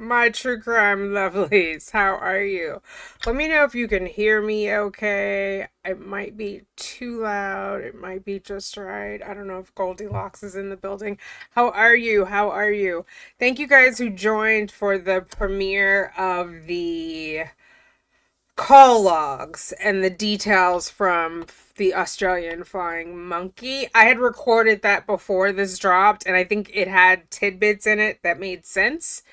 My true crime lovelies? How are you? Let me know if you can hear me okay. It might be too loud. It might be just right. I don't know if Goldilocks is in the building. How are you? How are you? Thank you guys who joined for the premiere of the call logs and the details from the Australian flying monkey. I had recorded that before this dropped, and I think it had tidbits in it that made sense.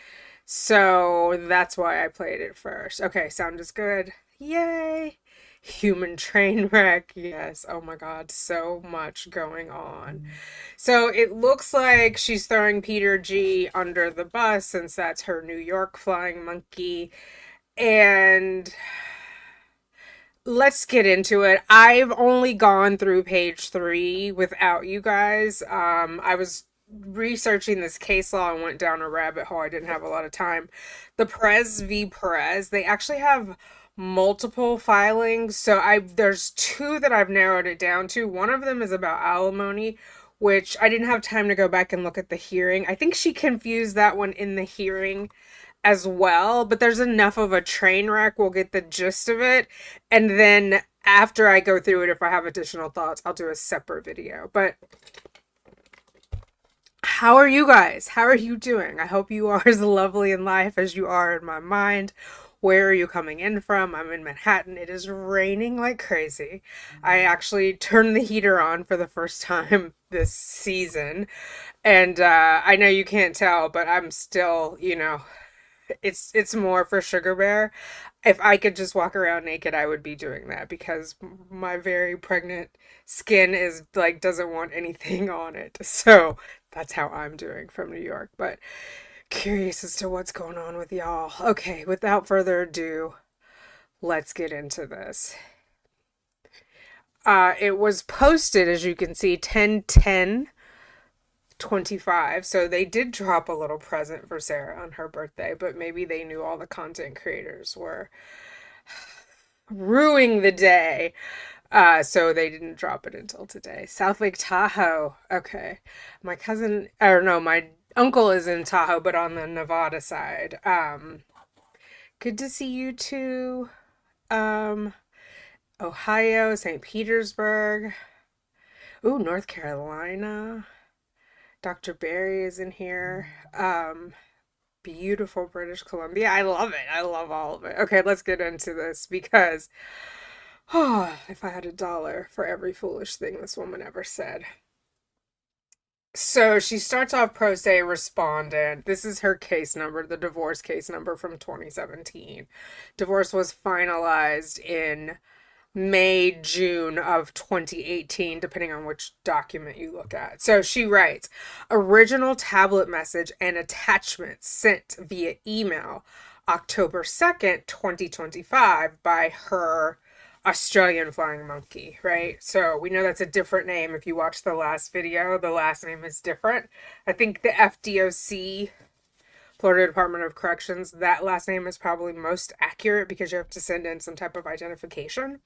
So that's why I played it first. Okay, sound is good. Yay! Human train wreck. Yes. Oh my God. So much going on. So it looks like she's throwing Peter G under the bus since that's her New York flying monkey. And let's get into it. I've only gone through page 3 without you guys. I was researching this case law and went down a rabbit hole. I didn't have a lot of time. The Perez v. Perez, they actually have multiple filings. So there's 2 that I've narrowed it down to. One of them is about alimony, which I didn't have time to go back and look at the hearing. I think she confused that one in the hearing as well, but there's enough of a train wreck, we'll get the gist of it. And then after I go through it, if I have additional thoughts, I'll do a separate video. But how are you guys? How are you doing? I hope you are as lovely in life as you are in my mind. Where are you coming in from? I'm in Manhattan. It is raining like crazy. I actually turned the heater on for the first time this season. And I know you can't tell, but I'm still, it's more for Sugar Bear. If I could just walk around naked, I would be doing that because my very pregnant skin is like doesn't want anything on it. So that's how I'm doing from New York. But curious as to what's going on with y'all. Okay, without further ado, let's get into this. It was posted, as you can see, 10/10/25. So they did drop a little present for Sarah on her birthday, but maybe they knew all the content creators were ruining the day. So they didn't drop it until today. South Lake Tahoe. Okay. My cousin, or no, my uncle is in Tahoe, but on the Nevada side. Good to see you too. Um, Ohio, St. Petersburg. Ooh, North Carolina. Dr. Barry is in here. Beautiful British Columbia. I love it. I love all of it. Okay, let's get into this because if I had $1 for every foolish thing this woman ever said. So she starts off pro se respondent. This is her case number, the divorce case number from 2017. Divorce was finalized in May, June of 2018, depending on which document you look at. So she writes, original tablet message and attachment sent via email October 2nd, 2025 by her Australian flying monkey, right? So we know that's a different name. If you watch the last video, the last name is different. I think the FDOC, Florida Department of Corrections, that last name is probably most accurate because you have to send in some type of identification.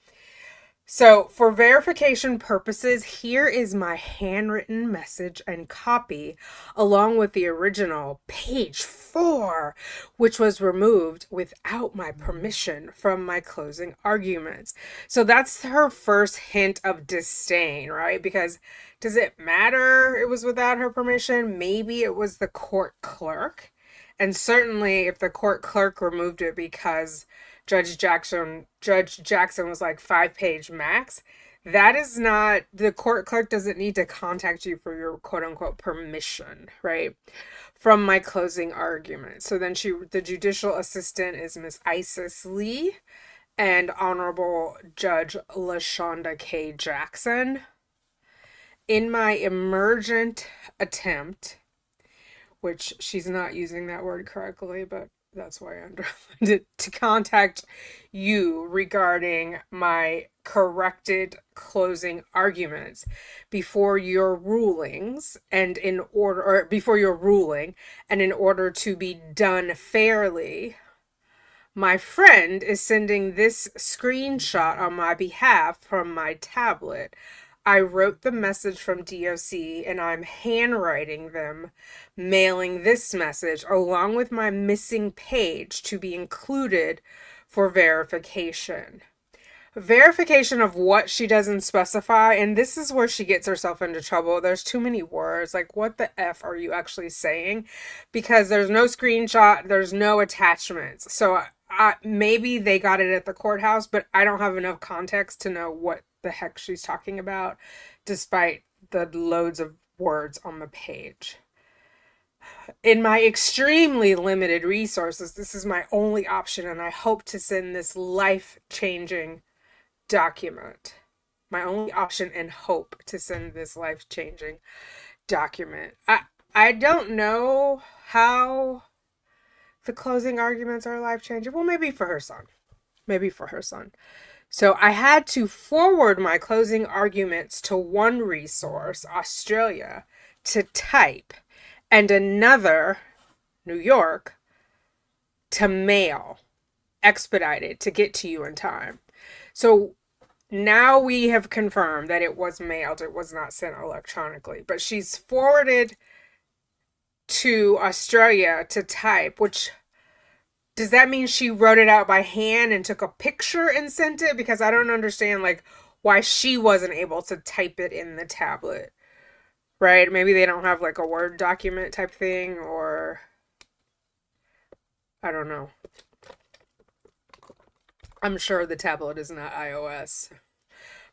So for verification purposes, here is my handwritten message and copy along with the original page 4, which was removed without my permission from my closing arguments. So that's her first hint of disdain, right? Because does it matter it was without her permission? Maybe it was the court clerk. And certainly if the court clerk removed it because Judge Jackson was like 5-page max, that is not, the court clerk doesn't need to contact you for your quote unquote permission, right? From my closing argument. So then the judicial assistant is Miss Isis Lee and Honorable Judge LaShonda K. Jackson. In my emergent attempt, which she's not using that word correctly, but that's why I underlined it, to contact you regarding my corrected closing arguments before your rulings and in order, or before your ruling, and in order to be done fairly, my friend is sending this screenshot on my behalf from my tablet. I wrote the message from DOC and I'm handwriting them, mailing this message along with my missing page to be included for verification. Verification of what she doesn't specify, and this is where she gets herself into trouble. There's too many words. Like, what the F are you actually saying? Because there's no screenshot, there's no attachments. So maybe they got it at the courthouse, but I don't have enough context to know what the heck she's talking about, despite the loads of words on the page. In my extremely limited resources, this is my only option, and I hope to send this life-changing document. My only option and hope to send this life-changing document. I don't know how the closing arguments are life-changing. Well, maybe for her son. Maybe for her son. So I had to forward my closing arguments to one resource, Australia, to type, and another, New York, to mail, expedited, to get to you in time. So now we have confirmed that it was mailed. It was not sent electronically. But she's forwarded to Australia to type, which, does that mean she wrote it out by hand and took a picture and sent it? Because I don't understand, like, why she wasn't able to type it in the tablet. Right? Maybe they don't have, like, a Word document type thing, or I don't know. I'm sure the tablet is not iOS,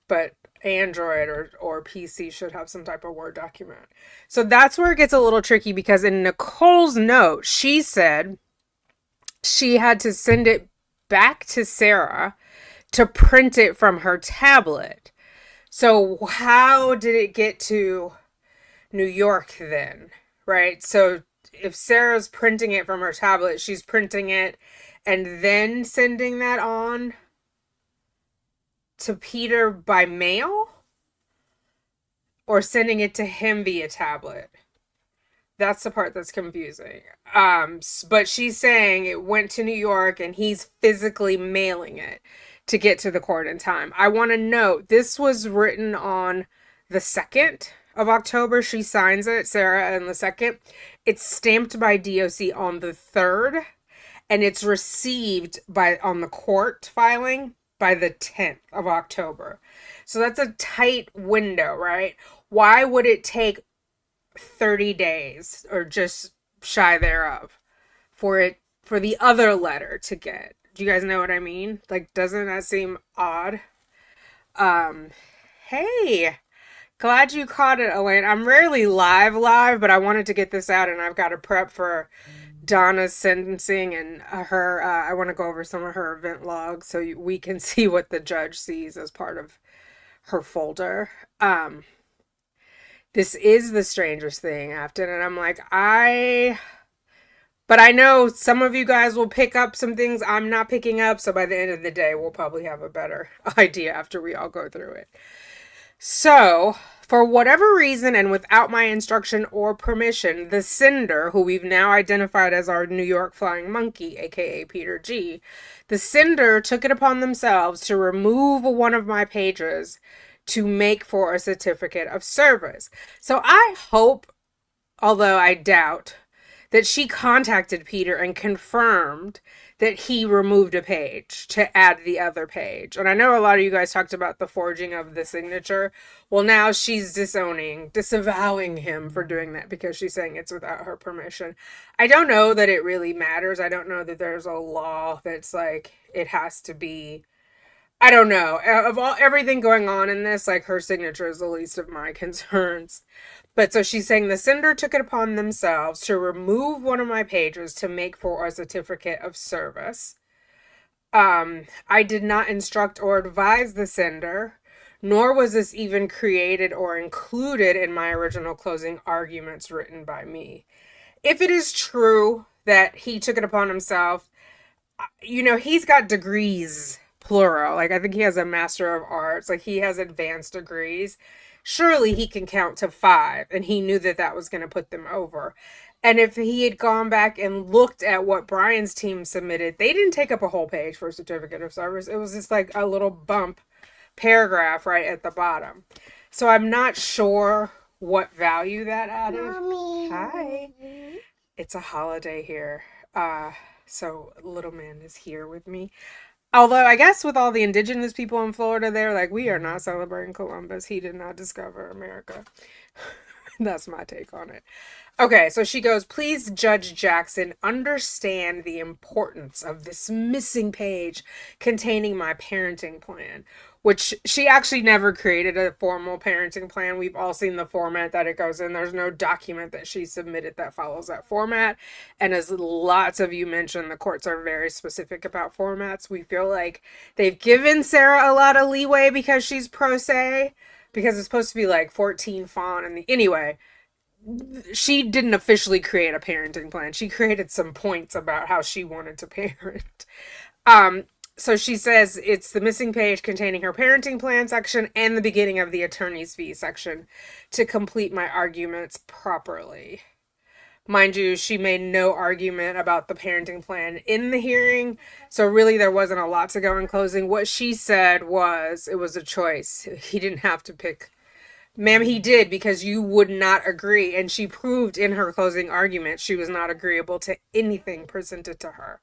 but Android or PC should have some type of Word document. So that's where it gets a little tricky, because in Nicole's note, she said she had to send it back to Sarah to print it from her tablet. So how did it get to New York then? Right? So if Sarah's printing it from her tablet, she's printing it and then sending that on to Peter by mail? Or sending it to him via tablet? That's the part that's confusing. But she's saying it went to New York and he's physically mailing it to get to the court in time. I want to note, this was written on the 2nd of October. She signs it, Sarah, on the 2nd. It's stamped by DOC on the 3rd. And it's received on the court filing by the 10th of October. So that's a tight window, right? Why would it take 30 days or just shy thereof for the other letter to get? Do you guys know what I mean? Like, doesn't that seem odd? Hey, glad you caught it, Elaine. I'm rarely live, but I wanted to get this out, and I've got to prep for Donna's sentencing and her, I want to go over some of her event logs so we can see what the judge sees as part of her folder. This is the strangest thing, Afton, and I'm like, but I know some of you guys will pick up some things I'm not picking up, so by the end of the day, we'll probably have a better idea after we all go through it. So, for whatever reason and without my instruction or permission, the sender, who we've now identified as our New York Flying Monkey, aka Peter G., the sender took it upon themselves to remove one of my pages to make for a certificate of service. So I hope, although I doubt, that she contacted Peter and confirmed that he removed a page to add the other page. And I know a lot of you guys talked about the forging of the signature. Well, now she's disavowing him for doing that because she's saying it's without her permission. I don't know that it really matters. I don't know that there's a law that's like, it has to be, I don't know. Of everything going on in this, like, her signature is the least of my concerns. But so she's saying the sender took it upon themselves to remove one of my pages to make for a certificate of service. I did not instruct or advise the sender, nor was this even created or included in my original closing arguments written by me. If it is true that he took it upon himself, he's got degrees, plural. Like, I think he has a Master of Arts. Like, he has advanced degrees. Surely he can count to 5, and he knew that was going to put them over. And if he had gone back and looked at what Brian's team submitted, they didn't take up a whole page for a certificate of service. It was just like a little bump paragraph right at the bottom. So I'm not sure what value that added. Mommy. Hi. It's a holiday here. Uh, so little man is here with me. Although I guess with all the indigenous people in Florida there, like we are not celebrating Columbus. He did not discover America. That's my take on it. Okay, so she goes, please, Judge Jackson, understand the importance of this missing page containing my parenting plan, which she actually never created a formal parenting plan. We've all seen the format that it goes in. There's no document that she submitted that follows that format. And as lots of you mentioned, the courts are very specific about formats. We feel like they've given Sarah a lot of leeway because she's pro se, because it's supposed to be like 14 font. And anyway, she didn't officially create a parenting plan. She created some points about how she wanted to parent. Um, so she says it's the missing page containing her parenting plan section and the beginning of the attorney's fee section to complete my arguments properly. Mind you, she made no argument about the parenting plan in the hearing, so really there wasn't a lot to go in closing. What she said was it was a choice. He didn't have to pick. Ma'am, he did because you would not agree, and she proved in her closing argument she was not agreeable to anything presented to her.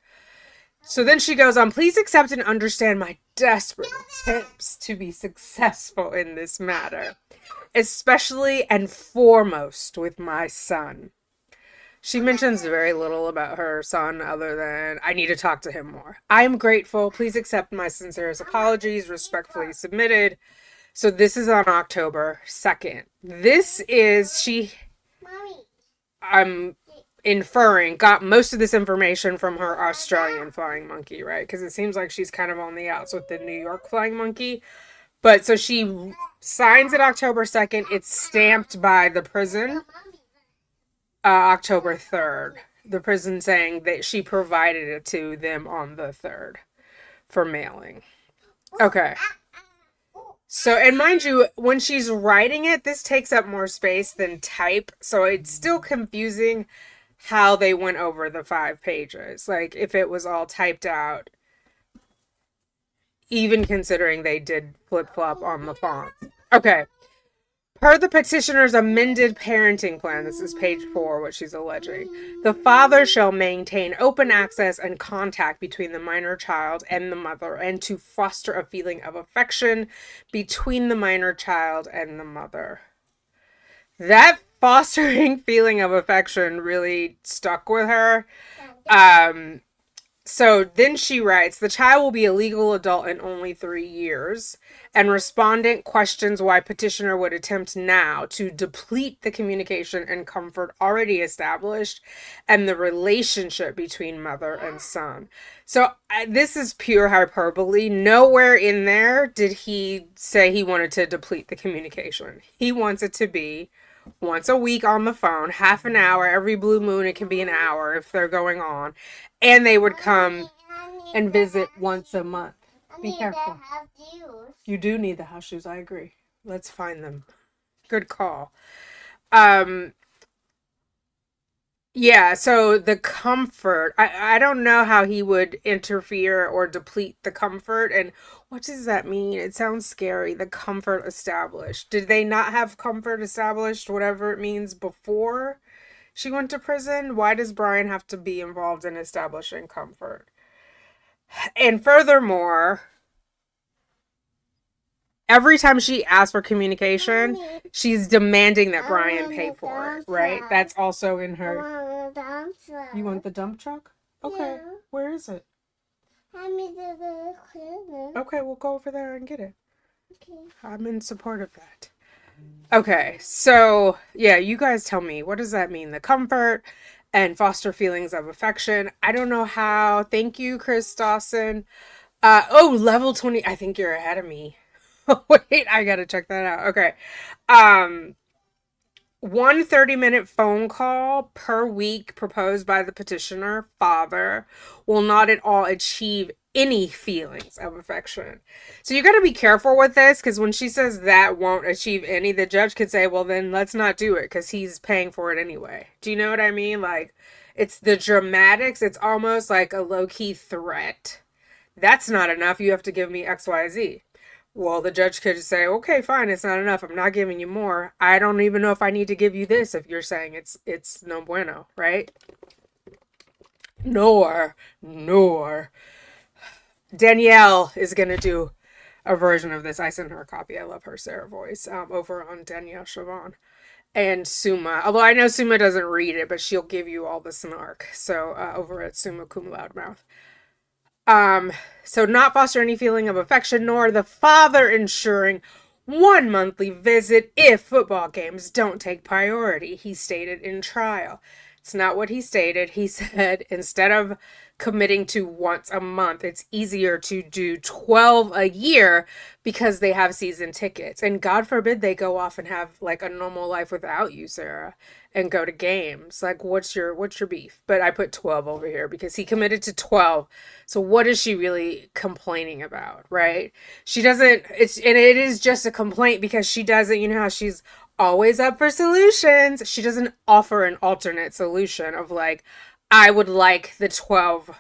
So then she goes on, please accept and understand my desperate attempts to be successful in this matter, especially and foremost with my son. She mentions very little about her son other than, I need to talk to him more. I am grateful. Please accept my sincerest apologies, respectfully submitted. So this is on October 2nd. This is, I'm inferring, got most of this information from her Australian flying monkey, right? Because it seems like she's kind of on the outs with the New York flying monkey. But so she signs it October 2nd. It's stamped by the prison October 3rd. The prison saying that she provided it to them on the 3rd for mailing. Okay. So, and mind you, when she's writing it, this takes up more space than type. So it's still confusing how they went over the 5 pages. Like, if it was all typed out, even considering they did flip-flop on the font. Okay. Per the petitioner's amended parenting plan, this is page 4, what she's alleging, the father shall maintain open access and contact between the minor child and the mother, and to foster a feeling of affection between the minor child and the mother. That fostering feeling of affection really stuck with her. So then she writes, the child will be a legal adult in only 3 years, and respondent questions why petitioner would attempt now to deplete the communication and comfort already established and the relationship between mother and son. So this is pure hyperbole. Nowhere in there did he say he wanted to deplete the communication. He wants it to be once a week on the phone, half an hour, every blue moon, it can be an hour if they're going on. And they would come and visit once a month. Be careful. You do need the house shoes, I agree. Let's find them. Good call. Yeah, so the comfort, I don't know how he would interfere or deplete the comfort. And what does that mean? It sounds scary. The comfort established. Did they not have comfort established, whatever it means, before she went to prison? Why does Brian have to be involved in establishing comfort? And furthermore, every time she asks for communication, she's demanding that Brian pay for it, right? That's also in her. You want the dump truck? Okay. Yeah. Where is it? Okay, we'll go over there and get it. Okay. I'm in support of that. Okay, so yeah, you guys tell me, what does that mean? The comfort and foster feelings of affection. I don't know how. Thank you, Chris Dawson. Level 20. I think you're ahead of me. Wait, I gotta check that out. Okay. 1 30-minute phone call per week proposed by the petitioner, father, will not at all achieve any feelings of affection. So you got to be careful with this, because when she says that won't achieve any, the judge could say, well, then let's not do it because he's paying for it anyway. Do you know what I mean? Like, it's the dramatics. It's almost like a low-key threat. That's not enough. You have to give me XYZ. Well, the judge could say, okay, fine, it's not enough. I'm not giving you more. I don't even know if I need to give you this if you're saying it's no bueno, right? Nor Danielle is gonna do a version of this. I sent her a copy. I love her Sarah voice over on Danielle Chavon. And Suma. Although I know Suma doesn't read it, but she'll give you all the snark. So over at Suma Cum Loudmouth. Um, so not foster any feeling of affection, nor the father ensuring one monthly visit if football games don't take priority, he stated in trial. It's not what he stated. He said instead of committing to once a month, it's easier to do 12 a year because they have season tickets. And God forbid they go off and have like a normal life without you, Sarah, and go to games. Like what's your beef? But I put 12 over here because he committed to 12. So what is she really complaining about, right? She doesn't and it is just a complaint because she doesn't, you know how she's always up for solutions. She doesn't offer an alternate solution of like, I would like the 12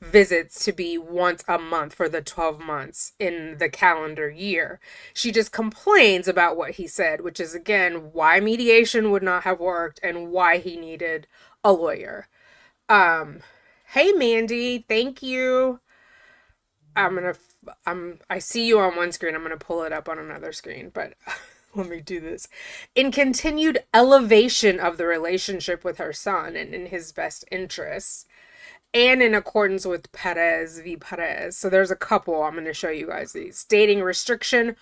visits to be once a month for the 12 months in the calendar year. She just complains about what he said, which is again why mediation would not have worked and why he needed a lawyer. Hey Mandy, thank you. I see you on one screen. I'm gonna pull it up on another screen, but let me do this. In continued elevation of the relationship with her son and in his best interests, and in accordance with Perez v. Perez. So there's a couple. I'm going to show you guys these. Stating restriction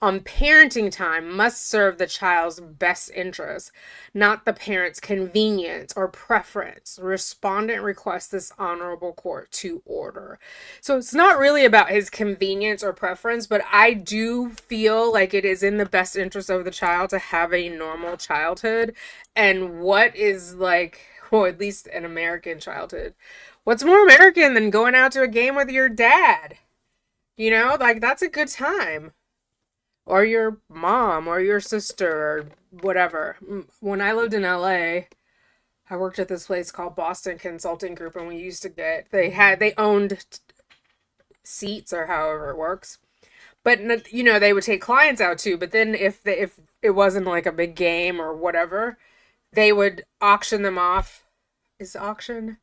on parenting time must serve the child's best interest, not the parent's convenience or preference. Respondent requests this honorable court to order. So it's not really about his convenience or preference, but I do feel like it is in the best interest of the child to have a normal childhood. And what is like, well, at least an American childhood. What's more American than going out to a game with your dad? You know, like that's a good time. Or your mom or your sister or whatever. When I lived in LA, I worked at this place called Boston Consulting Group and we used to they owned seats or however it works. But you know, they would take clients out too, but then if it wasn't like a big game or whatever, they would auction them off. Is auction?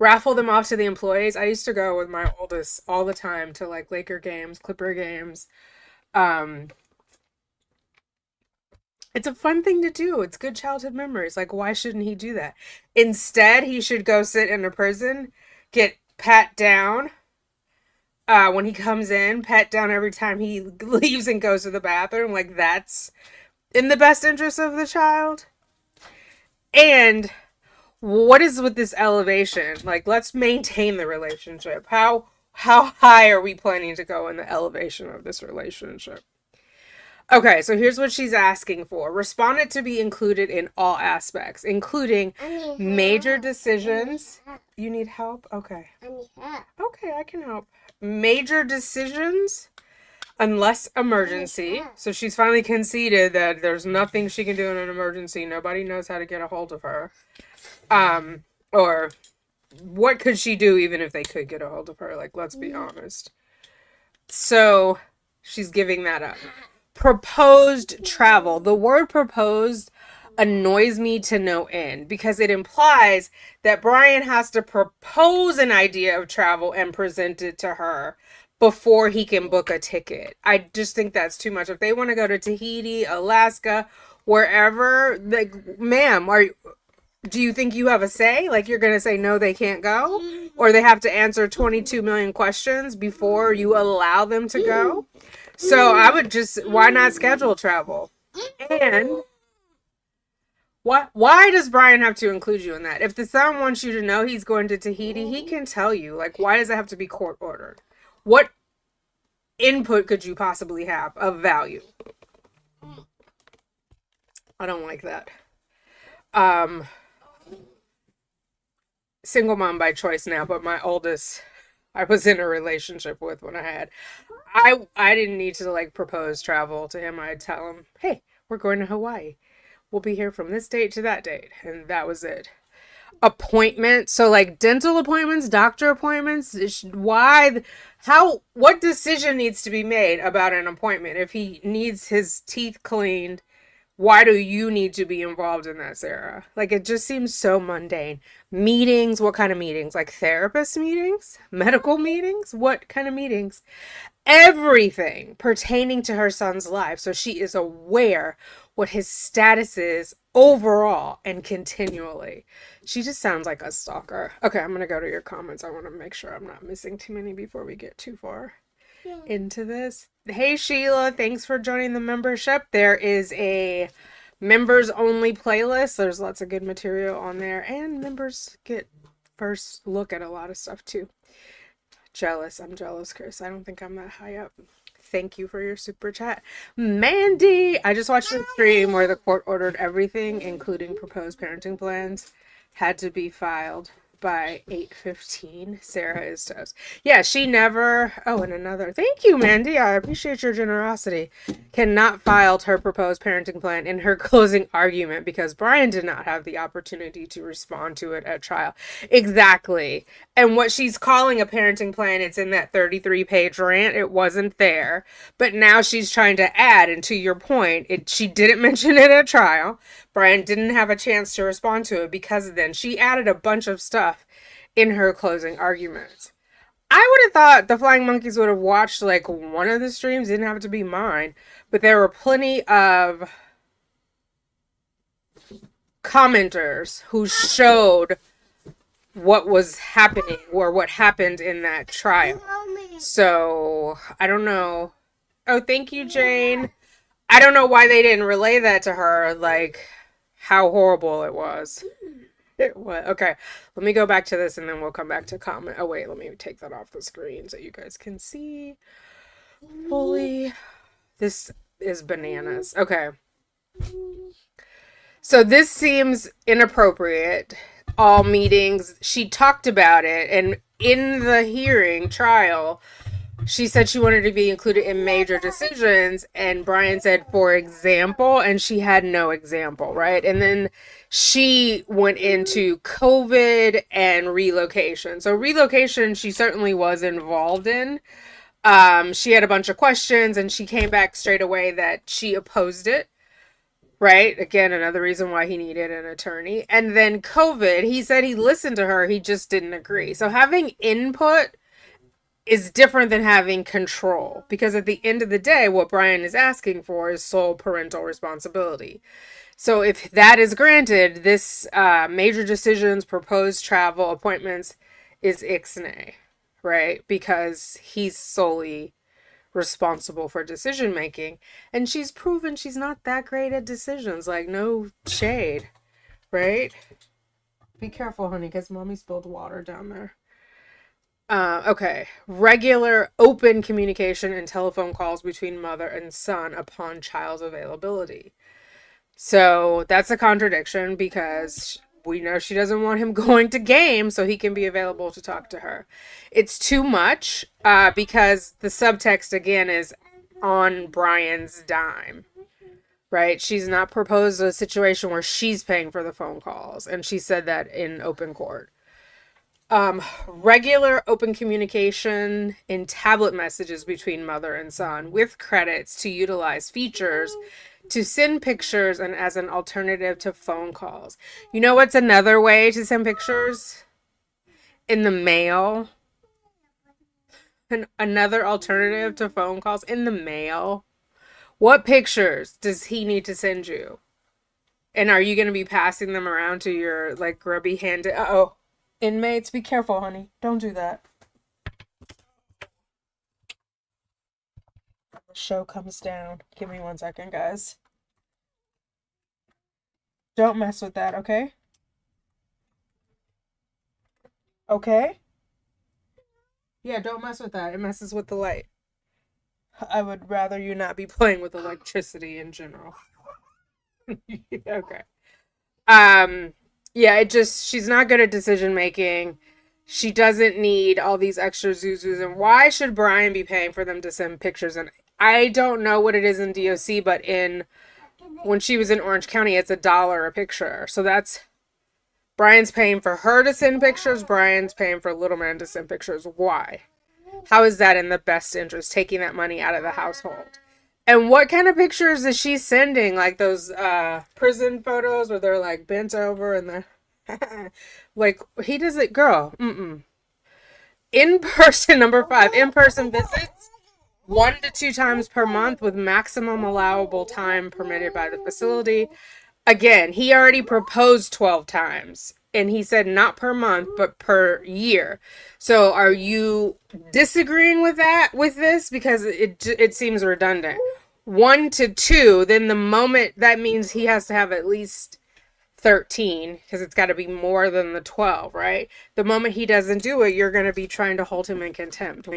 Raffle them off to the employees. I used to go with my oldest all the time to like Laker games, Clipper games. Um, it's a fun thing to do. It's good childhood memories. Like, why shouldn't he do that? Instead, he should go sit in a prison, get pat down when he comes in, pat down every time he leaves and goes to the bathroom. Like, that's in the best interest of the child. And what is with this elevation? Like, let's maintain the relationship. How high are we planning to go in the elevation of this relationship? Okay, so here's what she's asking for. Respondent to be included in all aspects, including major decisions. You need help? Okay. I need help. Okay, I can help. Major decisions, unless emergency. So she's finally conceded that there's nothing she can do in an emergency. Nobody knows how to get a hold of her. Or what could she do even if they could get a hold of her? Like, let's be honest. So she's giving that up. Proposed travel. The word proposed annoys me to no end because it implies that Brian has to propose an idea of travel and present it to her before he can book a ticket. I just think that's too much. If they want to go to Tahiti, Alaska, wherever, like, ma'am, do you think you have a say? Like, you're going to say no, they can't go? Or they have to answer 22 million questions before you allow them to go? So I would why not schedule travel? And why does Brian have to include you in that? If the son wants you to know he's going to Tahiti, he can tell you. Like, why does it have to be court ordered? What input could you possibly have of value? I don't like that. Single mom by choice now, but my oldest I was in a relationship with when I didn't need to like propose travel to him. I'd tell him, "Hey, we're going to Hawaii. We'll be here from this date to that date." And that was it. appointment. So like dental appointments, doctor appointments, why, how, what decision needs to be made about an appointment? If he needs his teeth cleaned, why do you need to be involved in that, Sarah? Like, it just seems so mundane. Meetings, what kind of meetings? Like therapist meetings? Medical meetings? What kind of meetings? Everything pertaining to her son's life, so she is aware what his status is overall and continually. She just sounds like a stalker. Okay, I'm gonna go to your comments. I want to make sure I'm not missing too many before we get too far into this. Hey Sheila, thanks for joining the membership. There is a members only playlist. There's lots of good material on there, and members get first look at a lot of stuff too. Jealous. I'm jealous, Chris. I don't think I'm that high up. Thank you for your super chat. Mandy, I just watched a stream where the court ordered everything, including proposed parenting plans, had to be filed by 8:15. Sarah is toast. Yeah, she never. Oh, and another. Thank you, Mandy. I appreciate your generosity. Cannot filed her proposed parenting plan in her closing argument because Brian did not have the opportunity to respond to it at trial. Exactly. And what she's calling a parenting plan, it's in that 33-page rant. It wasn't there. But now she's trying to add, and to your point, she didn't mention it at trial. Brian didn't have a chance to respond to it because then she added a bunch of stuff in her closing arguments. I would have thought the Flying Monkeys would have watched like one of the streams. It didn't have to be mine, but there were plenty of commenters who showed what was happening or what happened in that trial. So I don't know. Oh, thank you, Jane. I don't know why they didn't relay that to her, like how horrible it was. It was. Okay, let me go back to this and then we'll come back to comment. Oh, wait, let me take that off the screen so you guys can see fully. This is bananas. Okay. So this seems inappropriate. All meetings, she talked about it, and in the hearing trial, she said she wanted to be included in major decisions, and Brian said, for example, and she had no example, right? And then she went into COVID and relocation. So relocation, she certainly was involved in. She had a bunch of questions, and she came back straight away that she opposed it. Right? Again, another reason why he needed an attorney. And then COVID, he said he listened to her, he just didn't agree. So having input is different than having control, because at the end of the day, what Brian is asking for is sole parental responsibility. So if that is granted, this major decisions, proposed travel, appointments is ixnay, right? Because he's solely responsible for decision making, and she's proven she's not that great at decisions. Like, no shade, right? Be careful, honey, because mommy spilled water down there. Okay. Regular open communication and telephone calls between mother and son upon child's availability. So that's a contradiction because we know she doesn't want him going to games so he can be available to talk to her. It's too much because the subtext, again, is on Brian's dime, right? She's not proposed a situation where she's paying for the phone calls, and she said that in open court. Regular open communication in tablet messages between mother and son with credits to utilize features to send pictures and as an alternative to phone calls. You know what's another way to send pictures? In the mail. And another alternative to phone calls in the mail. What pictures does he need to send you? And are you going to be passing them around to your like grubby handed? Uh-oh. Inmates, be careful, honey. Don't do that. The show comes down. Give me 1 second, guys. Don't mess with that, okay? Okay? Yeah, don't mess with that. It messes with the light. I would rather you not be playing with electricity in general. Okay. Yeah, she's not good at decision making. She doesn't need all these extra zuzus. And why should Brian be paying for them to send pictures? And I don't know what it is in DOC, but when she was in Orange County, it's $1 a picture. So that's Brian's paying for her to send pictures. Brian's paying for little man to send pictures. Why? How is that in the best interest, taking that money out of the household? And what kind of pictures is she sending? Like those prison photos where they're like bent over and they're like, he does it, girl. In person, number 5, in person visits 1 to 2 times per month with maximum allowable time permitted by the facility. Again, he already proposed 12 times. And he said not per month, but per year. So are you disagreeing with that, with this? Because it seems redundant. 1 to 2, then the moment, that means he has to have at least 13, because it's got to be more than the 12, right? The moment he doesn't do it, you're going to be trying to hold him in contempt.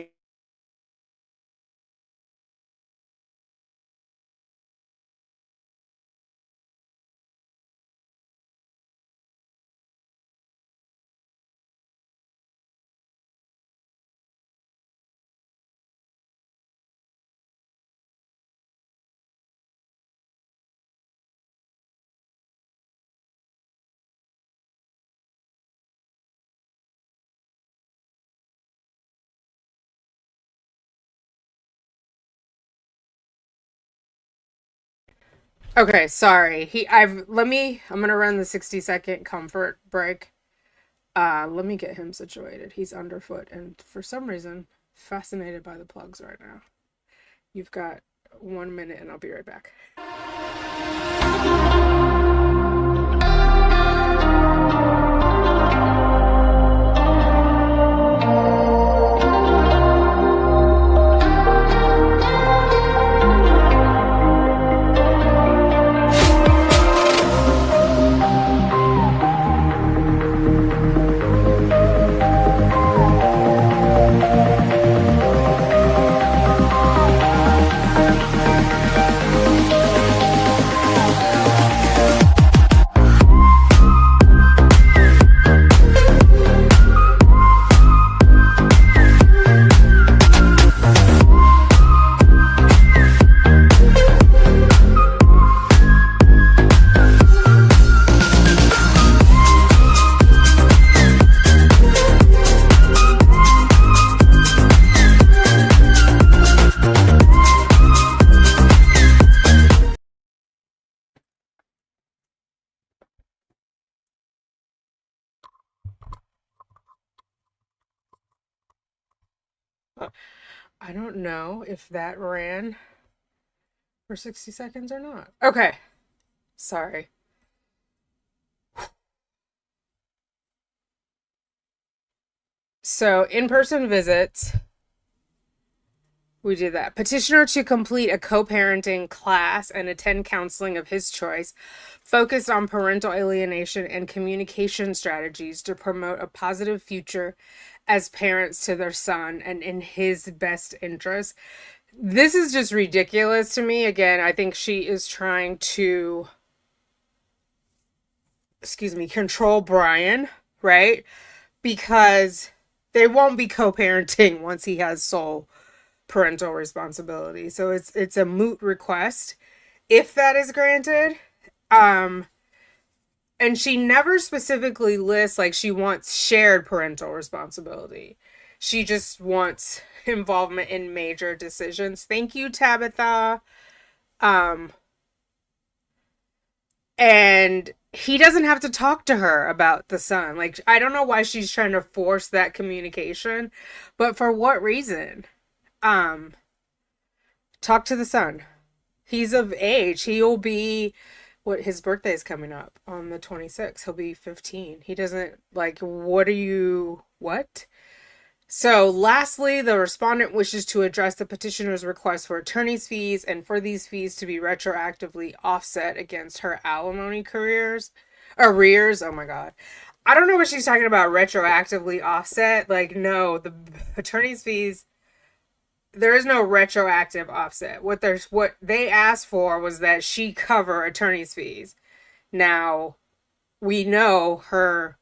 Okay, sorry. I'm going to run the 60-second comfort break. Let me get him situated. He's underfoot and for some reason fascinated by the plugs right now. You've got 1 minute and I'll be right back. I don't know if that ran for 60 seconds or not. Okay. Sorry. So, in-person visits, we did that. Petitioner to complete a co-parenting class and attend counseling of his choice, focused on parental alienation and communication strategies to promote a positive future as parents to their son and in his best interest. This is just ridiculous to me. Again, I think she is trying to, control Brian, right? Because they won't be co-parenting once he has sole parental responsibility. So it's a moot request if that is granted. And she never specifically lists like she wants shared parental responsibility. She just wants involvement in major decisions. Thank you, Tabitha. And he doesn't have to talk to her about the son. Like, I don't know why she's trying to force that communication, but for what reason? Talk to the son. He's of age. He'll be, what, his birthday is coming up on the 26th. He'll be 15. He doesn't, like, what? So, lastly, the respondent wishes to address the petitioner's request for attorney's fees and for these fees to be retroactively offset against her alimony arrears. Oh my God. I don't know what she's talking about, retroactively offset. Like, no, the attorney's fees, there is no retroactive offset. What they asked for was that she cover attorney's fees. Now, we know her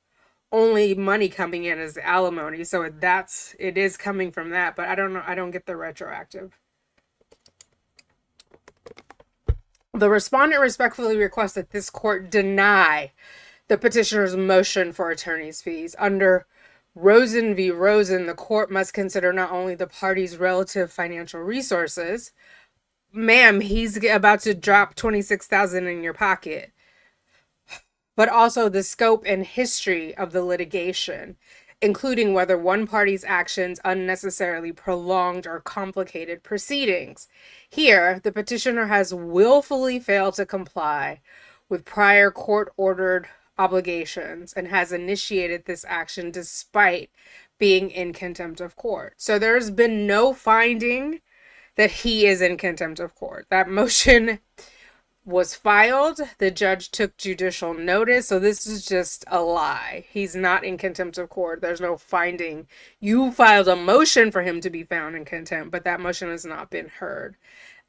only money coming in is alimony, so it is coming from that, but I don't know, I don't get the retroactive. The respondent respectfully requests that this court deny the petitioner's motion for attorney's fees. Under Rosen v. Rosen, the court must consider not only the parties' relative financial resources. Ma'am, he's about to drop $26,000 in your pocket, but also the scope and history of the litigation, including whether one party's actions unnecessarily prolonged or complicated proceedings. Here, the petitioner has willfully failed to comply with prior court-ordered obligations and has initiated this action despite being in contempt of court. So there's been no finding that he is in contempt of court. That motion was filed. The judge took judicial notice. So this is just a lie. He's not in contempt of court. There's no finding. You filed a motion for him to be found in contempt, but that motion has not been heard.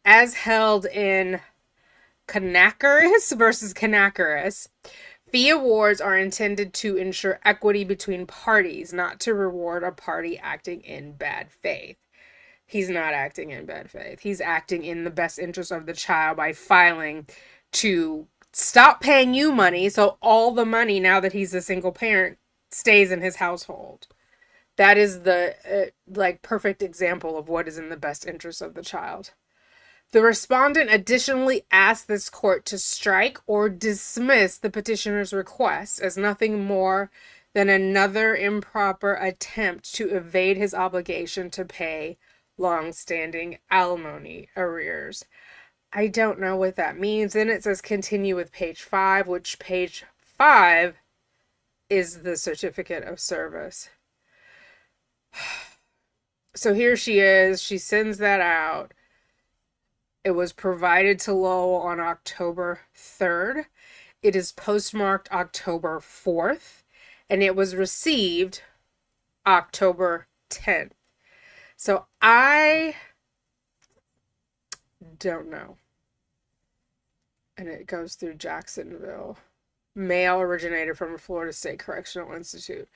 As held in Kanakeris versus Kanakeris, fee awards are intended to ensure equity between parties, not to reward a party acting in bad faith. He's not acting in bad faith. He's acting in the best interest of the child by filing to stop paying you money, so all the money, now that he's a single parent, stays in his household. That is the perfect example of what is in the best interest of the child. The respondent additionally asked this court to strike or dismiss the petitioner's request as nothing more than another improper attempt to evade his obligation to pay long-standing alimony arrears. I don't know what that means. Then it says continue with page 5, which page 5 is the certificate of service. So here she is. She sends that out. It was provided to Lowell on October 3rd. It is postmarked October 4th, and it was received October 10th. So I don't know. And it goes through Jacksonville. Mail originated from a Florida State Correctional Institute.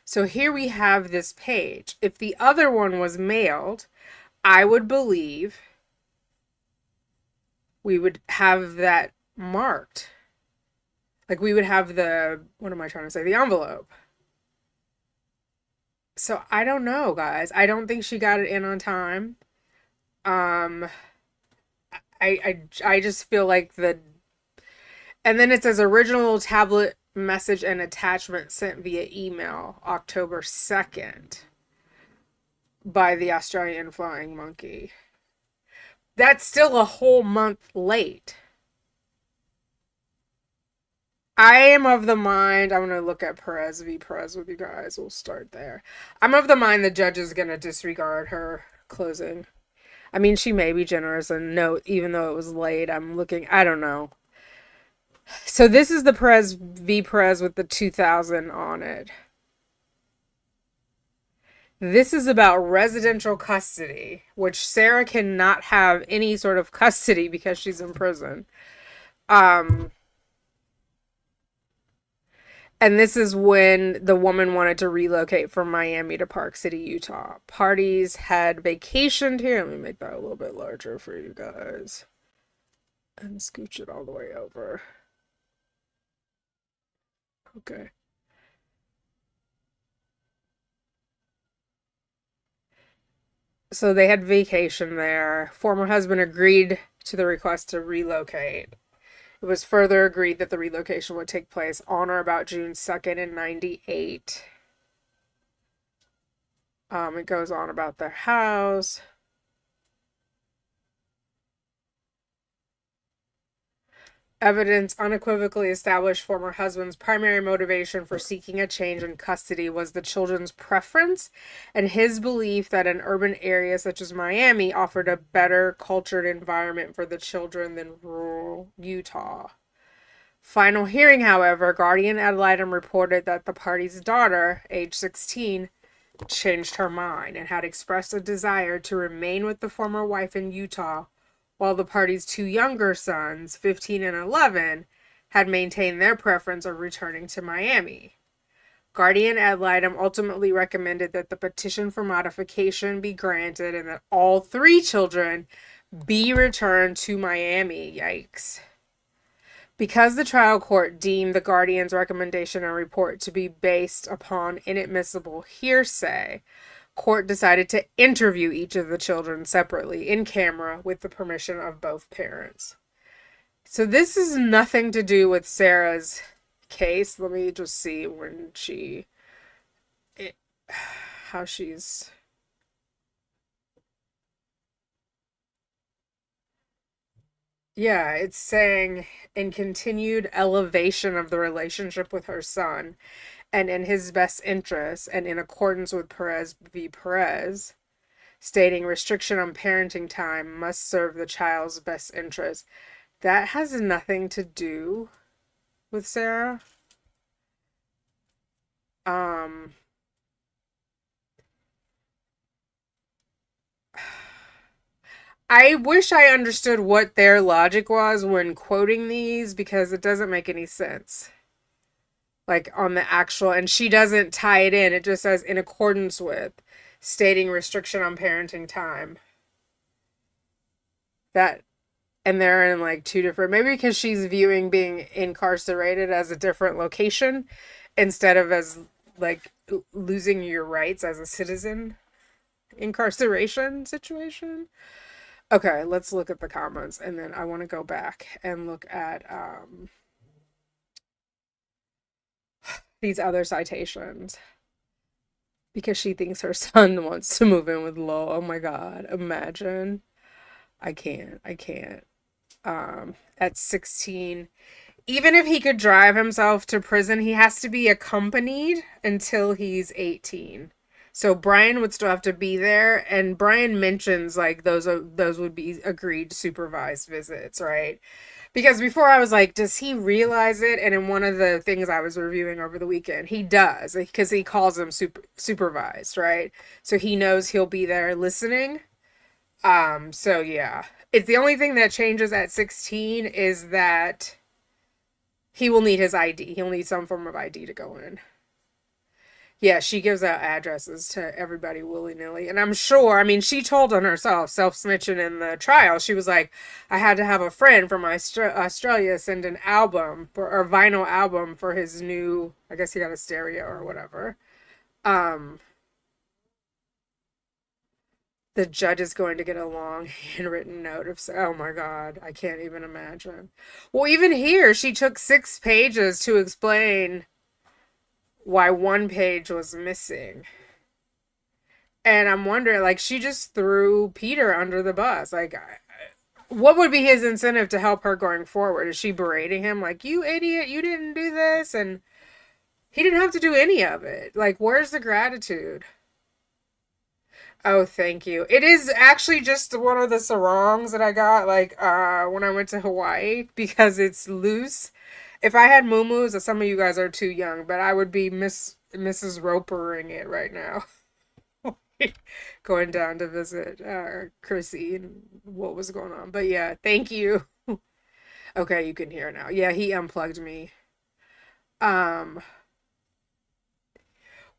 So here we have this page. If the other one was mailed, I would believe we would have that marked. Like we would have the, what am I trying to say? The envelope. So I don't know, guys. I don't think she got it in on time. I just feel like and then it says original tablet message and attachment sent via email October 2nd by the Australian Flying Monkey. That's still a whole month late. I am of the mind, I'm going to look at Perez v. Perez with you guys. We'll start there. I'm of the mind the judge is going to disregard her closing. I mean, she may be generous and note, even though it was late. I don't know. So this is the Perez v. Perez with the 2000 on it. This is about residential custody, which Sarah cannot have any sort of custody because she's in prison. And this is when the woman wanted to relocate from Miami to Park City, Utah. Parties had vacationed here. Let me make that a little bit larger for you guys. And scooch it all the way over. Okay. So they had vacation there. Former husband agreed to the request to relocate. It was further agreed that the relocation would take place on or about June 2nd in 98. It goes on about their house. Evidence unequivocally established former husband's primary motivation for seeking a change in custody was the children's preference and his belief that an urban area such as Miami offered a better cultured environment for the children than rural Utah. Final hearing, however, guardian ad litem reported that the party's daughter, age 16, changed her mind and had expressed a desire to remain with the former wife in Utah, while the party's two younger sons, 15 and 11, had maintained their preference of returning to Miami. Guardian ad litem ultimately recommended that the petition for modification be granted and that all three children be returned to Miami. Yikes. Because the trial court deemed the guardian's recommendation and report to be based upon inadmissible hearsay, court decided to interview each of the children separately in camera with the permission of both parents. So this is nothing to do with Sarah's case. Let me just see when how she's. Yeah, it's saying in continued elevation of the relationship with her son and in his best interest and in accordance with Perez v. Perez, stating restriction on parenting time must serve the child's best interest. That has nothing to do with Sarah. Um, I wish I understood what their logic was when quoting these because it doesn't make any sense. Like on the actual, and she doesn't tie it in. It just says in accordance with, stating restriction on parenting time. That, and they're in like two different, maybe because she's viewing being incarcerated as a different location instead of as like losing your rights as a citizen incarceration situation. Okay, let's look at the comments and then I want to go back and look at these other citations because she thinks her son wants to move in with Lo. Oh my god, imagine. I can't. At 16, even if he could drive himself to prison, he has to be accompanied until he's 18. So Brian would still have to be there, and Brian mentions like those would be agreed supervised visits, right? Because before I was like, does he realize it? And in one of the things I was reviewing over the weekend, he does because he calls them supervised, right? So he knows he'll be there listening. So yeah. It's the only thing that changes at 16 is that he will need his ID. He'll need some form of ID to go in. Yeah, she gives out addresses to everybody willy-nilly. And I'm sure, I mean, she told on herself, self-snitching in the trial. She was like, I had to have a friend from Australia send an album or vinyl album for his new, I guess he got a stereo or whatever. Um, the judge is going to get a long handwritten note of, oh my God, I can't even imagine. Well, even here, she took 6 pages to explain why one page was missing. And I'm wondering, like, she just threw Peter under the bus. Like, what would be his incentive to help her going forward? Is she berating him? Like, you idiot, you didn't do this. And he didn't have to do any of it. Like, where's the gratitude? Oh, thank you. It is actually just one of the sarongs that I got, like, when I went to Hawaii because it's loose. If I had muumuus, some of you guys are too young, but I would be Mrs. Ropering it right now. Going down to visit Chrissy and what was going on. But yeah, thank you. Okay, you can hear now. Yeah, he unplugged me. Um,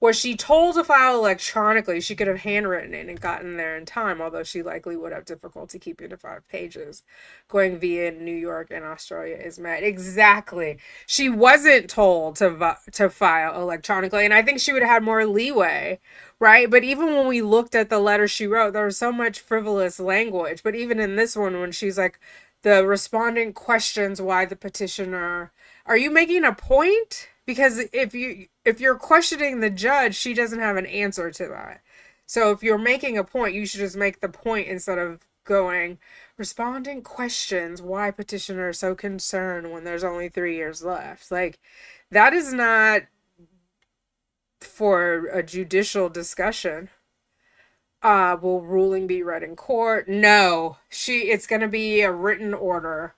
Was she told to file electronically, she could have handwritten it and gotten there in time, although she likely would have difficulty keeping to 5 pages. Going via New York and Australia is mad. Exactly. She wasn't told to file electronically, and I think she would have had more leeway, right? But even when we looked at the letter she wrote, there was so much frivolous language. But even in this one, when she's like, the respondent questions why the petitioner, are you making a point? Because if you're questioning the judge, she doesn't have an answer to that. So if you're making a point, you should just make the point instead of going, respondent questions why petitioner is so concerned when there's only 3 years left. Like, that is not for a judicial discussion. Will ruling be read in court? No. It's gonna be a written order.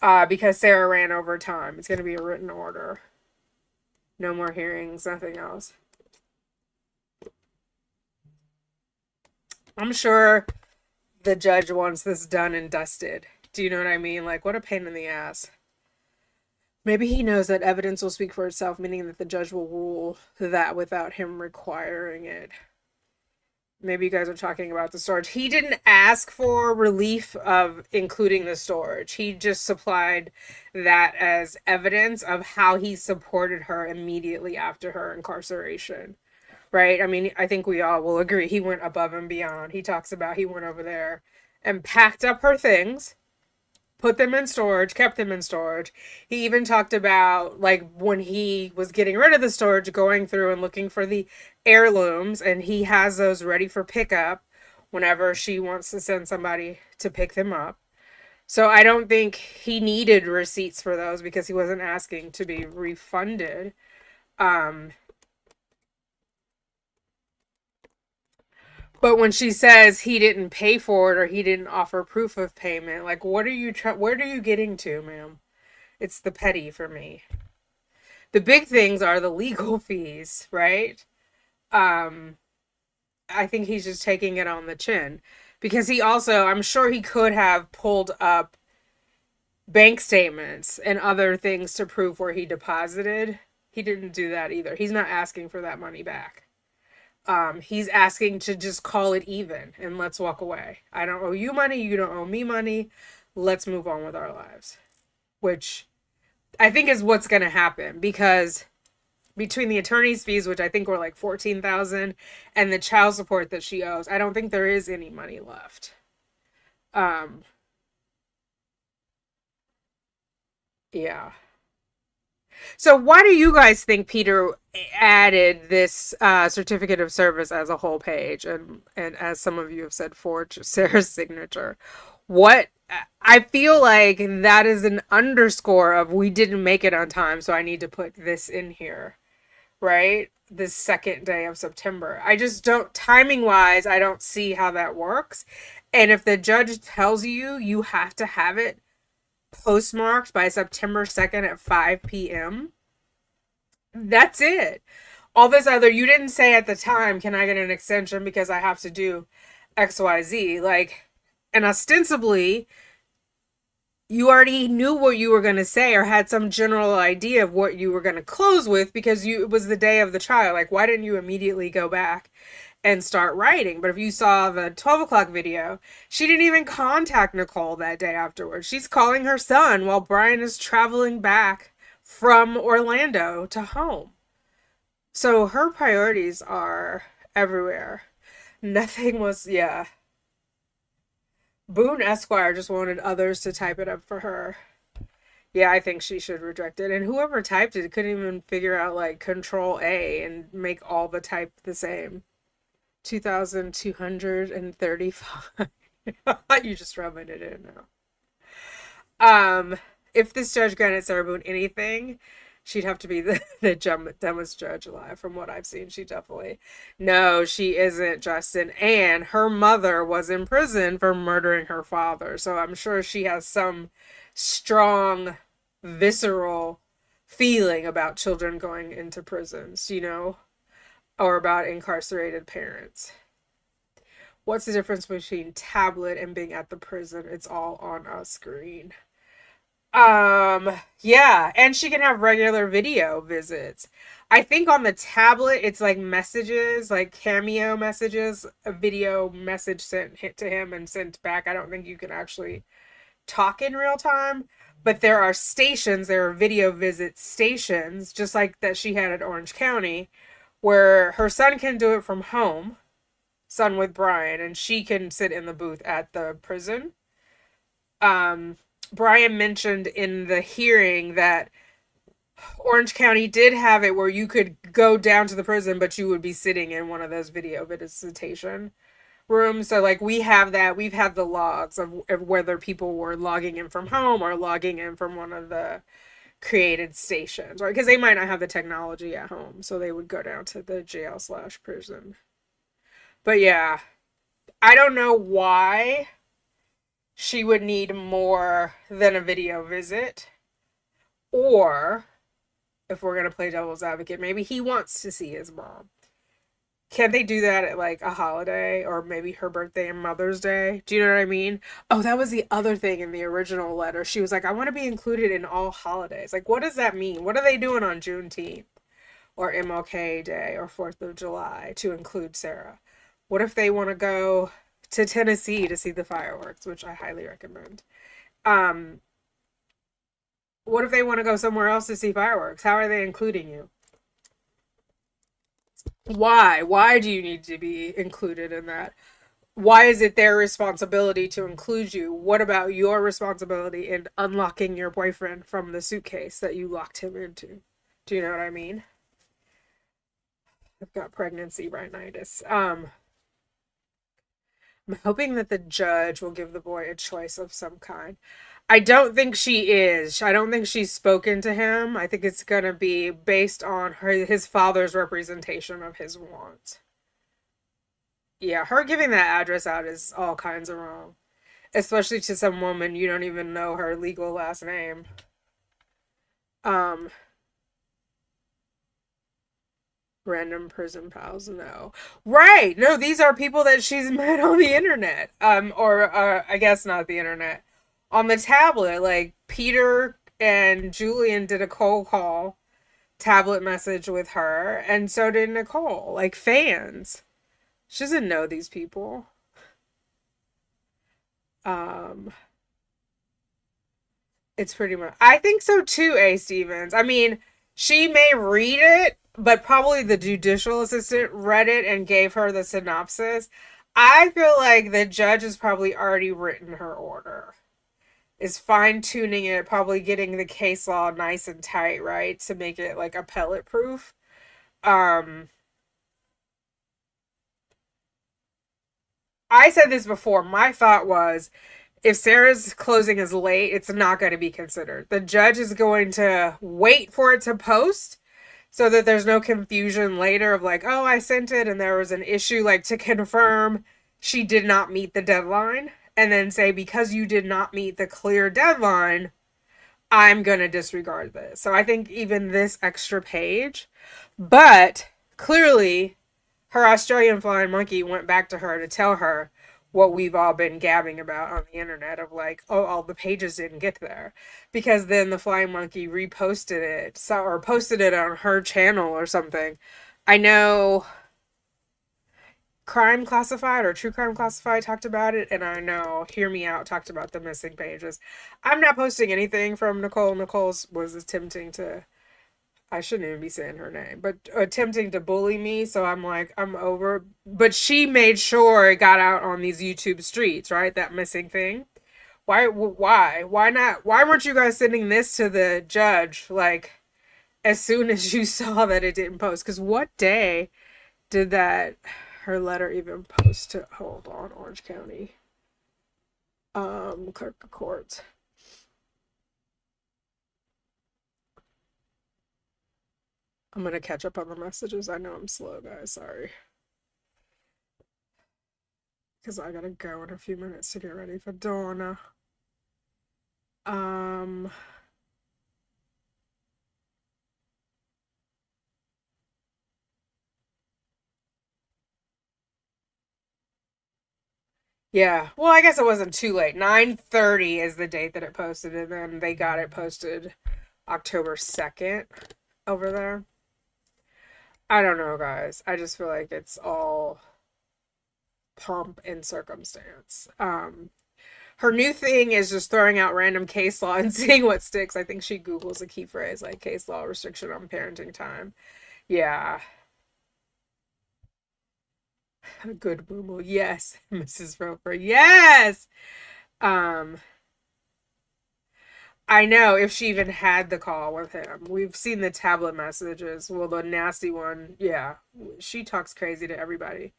Because Sarah ran over time. It's gonna be a written order. No more hearings, nothing else. I'm sure the judge wants this done and dusted. Do you know what I mean? Like, what a pain in the ass. Maybe he knows that evidence will speak for itself, meaning that the judge will rule that without him requiring it. Maybe you guys are talking about the storage. He didn't ask for relief of including the storage. He just supplied that as evidence of how he supported her immediately after her incarceration. Right? I mean, I think we all will agree he went above and beyond. He talks about he went over there and packed up her things, put them in storage, kept them in storage. He even talked about like when he was getting rid of the storage, going through and looking for the heirlooms, and he has those ready for pickup whenever she wants to send somebody to pick them up. So I don't think he needed receipts for those because he wasn't asking to be refunded. Um, but when she says he didn't pay for it or he didn't offer proof of payment, like what are you where are you getting to, ma'am? It's the petty for me. The big things are the legal fees, right? Um, I think he's just taking it on the chin because he also, I'm sure he could have pulled up bank statements and other things to prove where he deposited. He didn't do that either. He's not asking for that money back. He's asking to just call it even and let's walk away. I don't owe you money. You don't owe me money. Let's move on with our lives, which I think is what's going to happen because between the attorney's fees, which I think were like 14,000, and the child support that she owes, I don't think there is any money left. Um, yeah. So why do you guys think Peter added this certificate of service as a whole page, and as some of you have said, forged Sarah's signature? What I feel like that is an underscore of we didn't make it on time, so I need to put this in here, right? This second day of September. I just don't, timing wise, I don't see how that works. And if the judge tells you you have to have it postmarked by September 2nd at 5 p.m., that's it. All this other, you didn't say at the time, can I get an extension because I have to do XYZ? Like, and ostensibly, you already knew what you were going to say or had some general idea of what you were going to close with because it was the day of the trial. Like, why didn't you immediately go back and start writing? But if you saw the 12 o'clock video, she didn't even contact Nicole that day afterwards. She's calling her son while Brian is traveling back from Orlando to home. So her priorities are everywhere. Nothing was, yeah. Boone Esquire just wanted others to type it up for her. Yeah, I think she should reject it. And whoever typed it couldn't even figure out like Control A and make all the type the same. 2,235. You just rubbing it in now. If this judge granted Sarah Boone anything, she'd have to be the dumbest judge alive. From what I've seen, she definitely. No, she isn't, Justin. And her mother was in prison for murdering her father. So I'm sure she has some strong, visceral feeling about children going into prisons, or about incarcerated parents. What's the difference between tablet and being at the prison? It's all on a screen. Yeah, and she can have regular video visits. I think on the tablet it's like messages, like cameo messages, a video message sent hit to him and sent back. I don't think you can actually talk in real time, but there are stations, there are video visit stations, just like that she had at Orange County, where her son can do it from home, son with Brian, and she can sit in the booth at the prison. Um, Brian mentioned in the hearing that Orange County did have it where you could go down to the prison, but you would be sitting in one of those video visitation rooms. So, like, we have that. We've had the logs of whether people were logging in from home or logging in from one of the created stations, right? Because they might not have the technology at home, so they would go down to the jail/prison. But yeah, I don't know why she would need more than a video visit. Or, if we're going to play devil's advocate, maybe he wants to see his mom. Can't they do that at like a holiday or maybe her birthday and Mother's Day? Do you know what I mean? Oh, that was the other thing in the original letter. She was like, I want to be included in all holidays. Like, what does that mean? What are they doing on Juneteenth or MLK Day or 4th of July to include Sarah? What if they want to go to Tennessee to see the fireworks, which I highly recommend? Um, what if they want to go somewhere else to see fireworks? How are they including you? Why? Why do you need to be included in that? Why is it their responsibility to include you? What about your responsibility in unlocking your boyfriend from the suitcase that you locked him into? Do you know what I mean? I've got pregnancy rhinitis. I'm hoping that the judge will give the boy a choice of some kind. I don't think she is. I don't think she's spoken to him. I think it's going to be based on his father's representation of his wants. Yeah, her giving that address out is all kinds of wrong, especially to some woman you don't even know her legal last name. Um, Random prison pals, no. Right. No, these are people that she's met on the internet. Or I guess not the internet. On the tablet. Like Peter and Julian did a cold call tablet message with her, and so did Nicole. Like fans. She doesn't know these people. Um It's pretty much. I think so too, A. Stevens. I mean, she may read it, but probably the judicial assistant read it and gave her the synopsis. I feel like the judge has probably already written her order. Is fine tuning it, probably getting the case law nice and tight, right? To make it like appellate proof. Um, I said this before. My thought was if Sarah's closing is late, it's not going to be considered. The judge is going to wait for it to post so that there's no confusion later of like, oh, I sent it and there was an issue, like to confirm she did not meet the deadline. And then say, because you did not meet the clear deadline, I'm going to disregard this. So I think even this extra page, but clearly her Australian flying monkey went back to her to tell her what we've all been gabbing about on the internet of like, oh, all the pages didn't get there. Because then the flying monkey reposted it or posted it on her channel or something. I know Crime Classified or True Crime Classified talked about it, and I know Hear Me Out talked about the missing pages. I'm not posting anything from Nicole. Nicole's was attempting to, I shouldn't even be saying her name, but attempting to bully me. So I'm like, I'm over. But she made sure it got out on these YouTube streets, right? That missing thing. Why not? Why weren't you guys sending this to the judge like as soon as you saw that it didn't post? Because what day did that her letter even post to? Hold on, Orange County, clerk of court. I'm gonna catch up on the messages. I know I'm slow, guys. Sorry. Because I gotta go in a few minutes to get ready for Donna. Um, yeah. Well, I guess it wasn't too late. 9:30 is the date that it posted, and then they got it posted October 2nd over there. I don't know, guys. I just feel like it's all pomp and circumstance. Her new thing is just throwing out random case law and seeing what sticks. I think she Googles a key phrase like case law restriction on parenting time. Yeah. Good boo boo. Yes, Mrs. Roper. Yes. Um, I know if she even had the call with him. We've seen the tablet messages. Well, the nasty one, yeah. She talks crazy to everybody.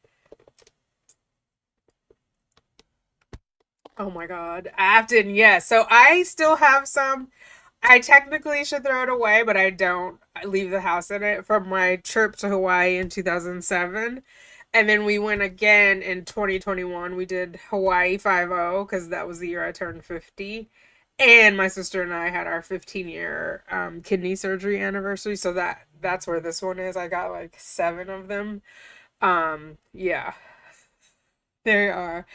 Oh my God. Afton, yes. So I still have some. I technically should throw it away, but I don't leave the house in it from my trip to Hawaii in 2007. And then we went again in 2021. We did Hawaii 50 because that was the year I turned 50. And my sister and I had our 15-year kidney surgery anniversary. So that's where this one is. I got like seven of them. Yeah, there are.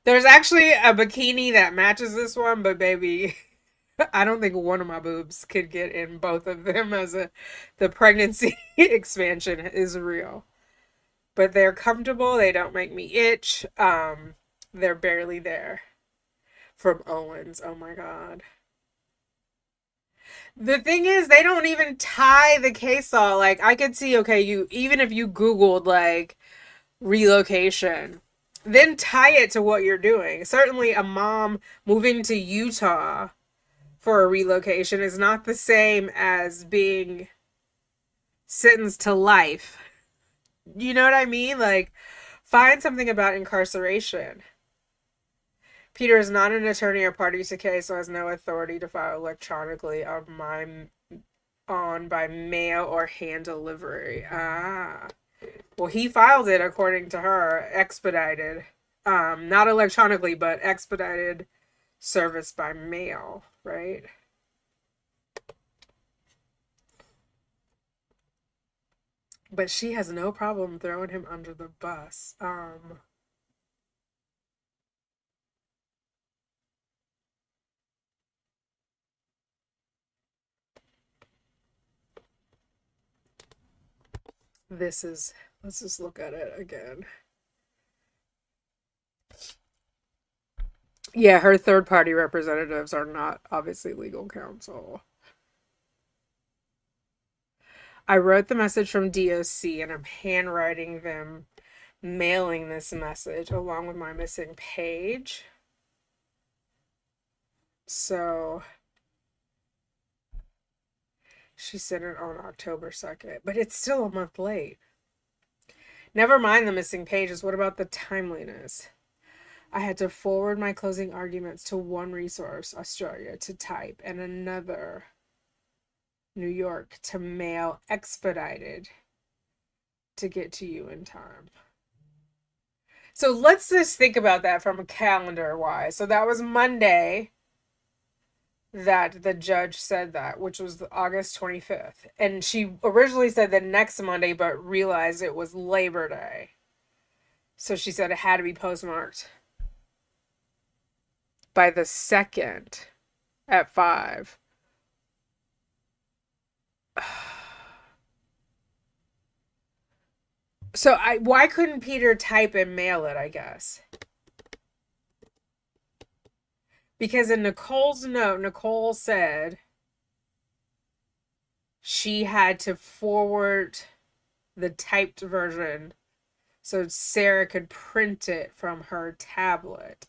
There's actually a bikini that matches this one, but baby, I don't think one of my boobs could get in both of them as the pregnancy expansion is real. but they're comfortable. They don't make me itch. They're barely there. From Owens. Oh my God. The thing is, they don't even tie the case law. Like, I could see, okay, you, even if you Googled, like, relocation, then tie it to what you're doing. Certainly, a mom moving to Utah for a relocation is not the same as being sentenced to life. You know what I mean? Like, find something about incarceration. Peter is not an attorney or party to case, so has no authority to file electronically on by mail or hand delivery. Ah. Well, he filed it according to her, expedited. Not electronically, but expedited service by mail, right? But she has no problem throwing him under the bus. This is, let's just look at it again. Yeah, her third party representatives are not obviously legal counsel. I wrote the message from DOC and I'm handwriting them, mailing this message along with my missing page. So she sent it on October 2nd, but it's still a month late. Never mind the missing pages. What about the timeliness? I had to forward my closing arguments to one resource, Australia, to type, and another, New York, to mail expedited to get to you in time. So let's just think about that from a calendar wise. So that was Monday that the judge said that, which was August 25th. And she originally said the next Monday, but realized it was Labor Day. So she said it had to be postmarked by the 2nd at 5. So why couldn't Peter type and mail it, I guess? Because in Nicole's note, Nicole said she had to forward the typed version so Sarah could print it from her tablet.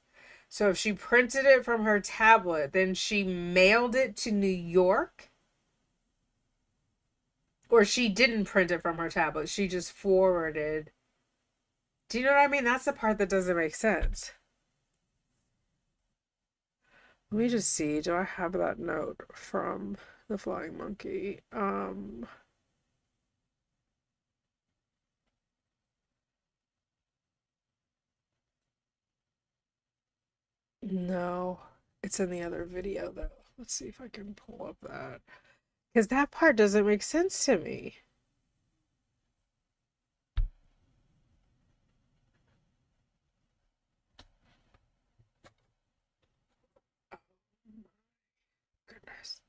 So if she printed it from her tablet, then she mailed it to New York? Or she didn't print it from her tablet, she just forwarded. Do you know what I mean? That's the part that doesn't make sense. Let me just see. Do I have that note from the Flying Monkey? No. It's in the other video though. Let's see if I can pull up that. Because that part doesn't make sense to me. Oh my goodness.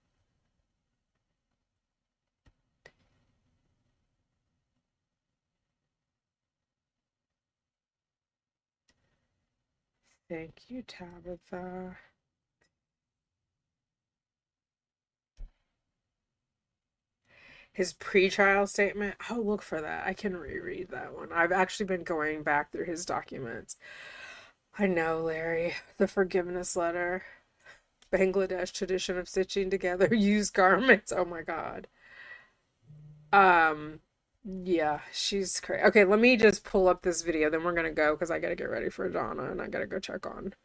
Thank you, Tabitha. His pre-trial statement. I'll look for that. I can reread that one. I've actually been going back through his documents. I know, Larry. The forgiveness letter. Bangladesh tradition of stitching together used garments. Oh my God. Um, yeah, she's crazy. Okay, let me just pull up this video, then we're gonna go because I gotta get ready for Donna and I gotta go check on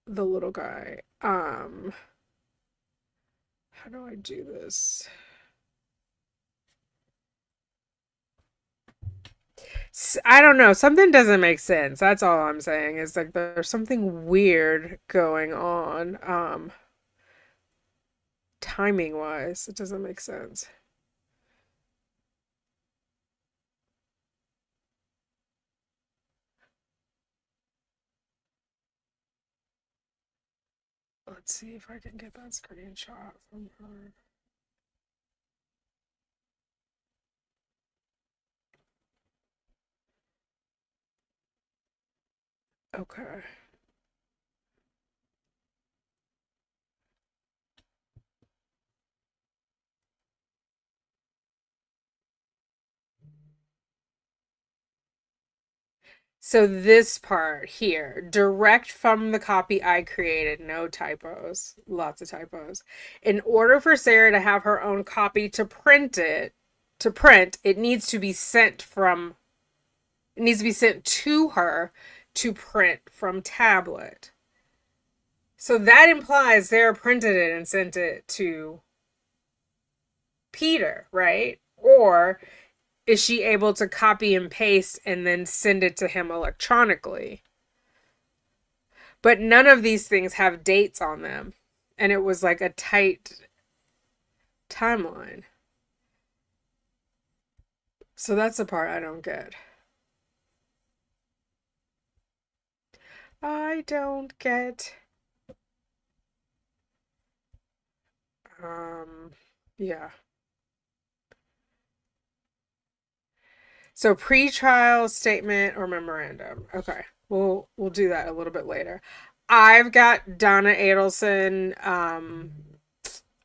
the little guy. How do I do this? I don't know. Something doesn't make sense. That's all I'm saying. Is like there's something weird going on. Timing wise, it doesn't make sense. Let's see if I can get that screenshot from her. Okay. So this part here, direct from the copy I created, no typos, lots of typos. In order for Sarah to have her own copy to print, it needs to be sent to her to print from tablet. So that implies Sarah printed it and sent it to Peter, right? Or is she able to copy and paste and then send it to him electronically? But none of these things have dates on them. And it was like a tight timeline. So that's the part I don't get. I don't get. Yeah. So pre-trial statement or memorandum. Okay. We'll do that a little bit later. I've got Donna Adelson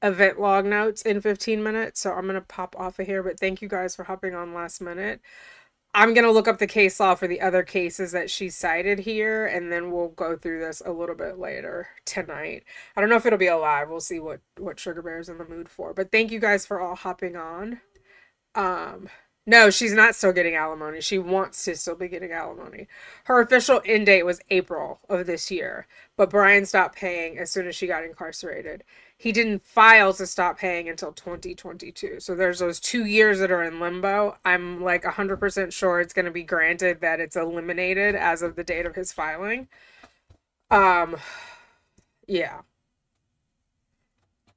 event log notes in 15 minutes, so I'm gonna pop off of here, but thank you guys for hopping on last minute. I'm gonna look up the case law for the other cases that she cited here, and then we'll go through this a little bit later tonight. I don't know if it'll be a live. We'll see what Sugar Bear's in the mood for. But thank you guys for all hopping on. No, she's not still getting alimony. She wants to still be getting alimony. Her official end date was April of this year, but Brian stopped paying as soon as she got incarcerated. He didn't file to stop paying until 2022. So there's those 2 years that are in limbo. I'm like 100% sure it's going to be granted that it's eliminated as of the date of his filing. Yeah.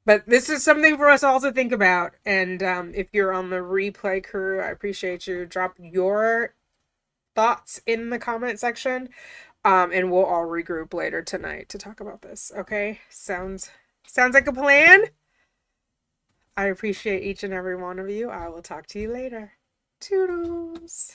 But this is something for us all to think about. And if you're on the replay crew, I appreciate you. Drop your thoughts in the comment section. And we'll all regroup later tonight to talk about this. Okay? Sounds like a plan? I appreciate each and every one of you. I will talk to you later. Toodles.